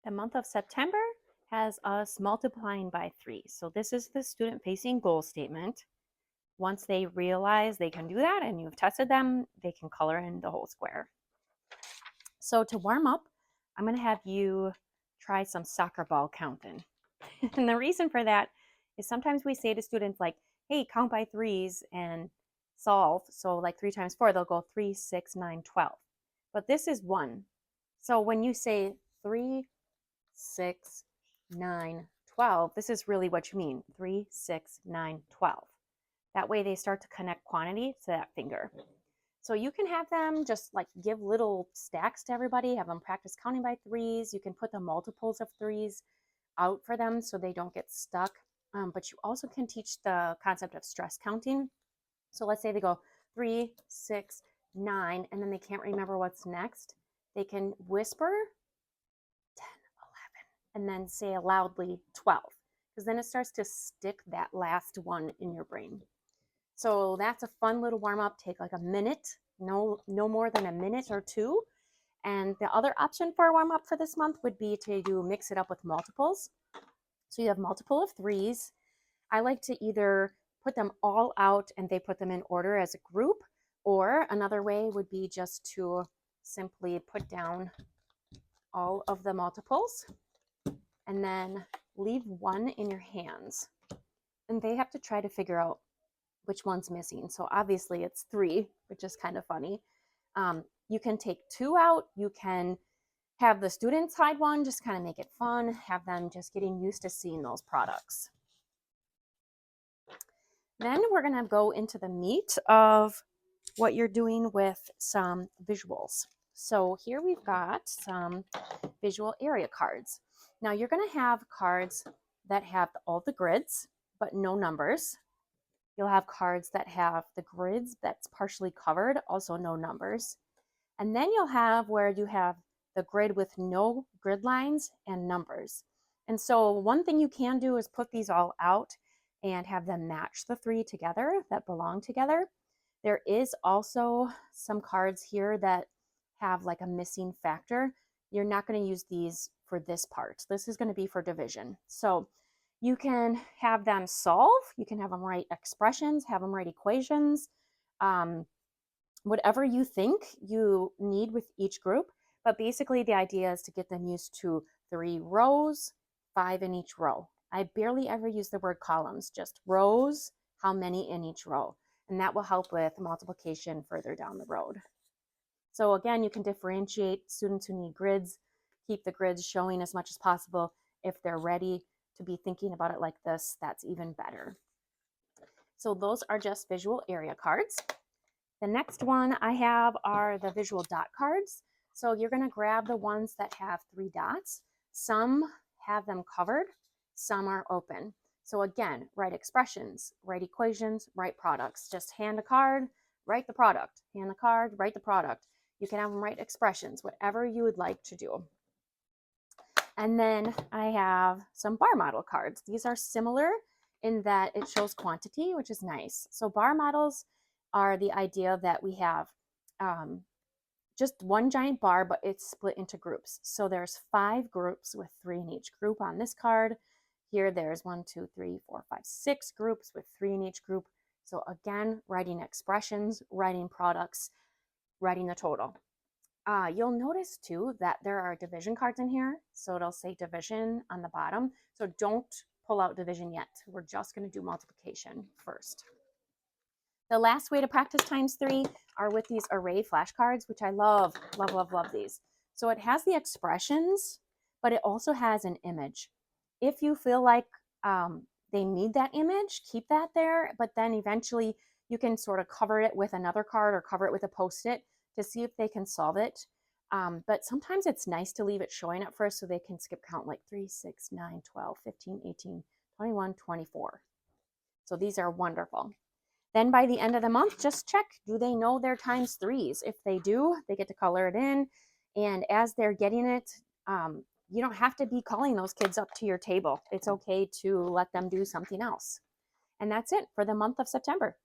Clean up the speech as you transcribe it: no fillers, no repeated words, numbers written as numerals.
The month of September has us multiplying by 3. So this is the student-facing goal statement. Once they realize they can do that and you've tested them, they can color in the whole square. So to warm up, I'm going to have you try some soccer ball counting. And the reason for that is sometimes we say to students like, hey, count by threes and solve. So like 3 times 4, they'll go 3, 6, 9, 12. But this is 1. So when you say 3, 6, 9, 12, this is really what you mean. 3, 6, 9, 12. That way they start to connect quantity to that finger. So you can have them just like give little stacks to everybody, have them practice counting by threes. You can put the multiples of threes out for them so they don't get stuck. But you also can teach the concept of stress counting. So let's say they go 3, 6, 9, and then they can't remember what's next. They can whisper 10, 11, and then say loudly 12, because then it starts to stick that last one in your brain. So that's a fun little warm up. Take like a minute, no more than a minute or two. And the other option for a warm up for this month would be to mix it up with multiples. So you have multiple of threes. I like to either put them all out and they put them in order as a group, or another way would be just to simply put down all of the multiples and then leave one in your hands. And they have to try to figure out which one's missing. So obviously it's 3, which is kind of funny. You can take 2 out. You can have the students hide one, just kind of make it fun, have them just getting used to seeing those products. Then we're going to go into the meat of what you're doing with some visuals. So here we've got some visual area cards. Now you're going to have cards that have all the grids, but no numbers. You'll have cards that have the grids that's partially covered, also no numbers. And then you'll have where you have the grid with no grid lines and numbers. And so one thing you can do is put these all out and have them match the 3 together that belong together. There is also some cards here that have like a missing factor. You're not going to use these for this part. This is going to be for division. So you can have them solve, you can have them write expressions, have them write equations, whatever you think you need with each group. But basically the idea is to get them used to 3 rows, 5 in each row. I barely ever use the word columns, just rows, how many in each row. And that will help with multiplication further down the road. So again, you can differentiate students who need grids, keep the grids showing as much as possible. If they're ready to be thinking about it like this, that's even better. So those are just visual area cards. The next one I have are the visual dot cards. So you're going to grab the ones that have 3 dots. Some have them covered, some are open. So again, write expressions, write equations, write products. Just hand a card, write the product. Hand the card, write the product. You can have them write expressions, whatever you would like to do. And then I have some bar model cards. These are similar in that it shows quantity, which is nice. So bar models are the idea that we have just one giant bar, but it's split into groups. So there's 5 groups with 3 in each group on this card. Here there's 1, 2, 3, 4, 5, 6 groups with 3 in each group. So again, writing expressions, writing products, writing the total. You'll notice too that there are division cards in here. So it'll say division on the bottom. So don't pull out division yet. We're just going to do multiplication first. The last way to practice times 3 are with these array flashcards, which I love, love, love, love these. So it has the expressions, but it also has an image. If you feel like they need that image, keep that there, but then eventually you can sort of cover it with another card or cover it with a Post-it to see if they can solve it. But sometimes it's nice to leave it showing at first so they can skip count like 3, 6, 9, 12, 15, 18, 21, 24. So these are wonderful. Then by the end of the month, just check, do they know their times 3s? If they do, they get to color it in. And as they're getting it, you don't have to be calling those kids up to your table. It's okay to let them do something else. And that's it for the month of September.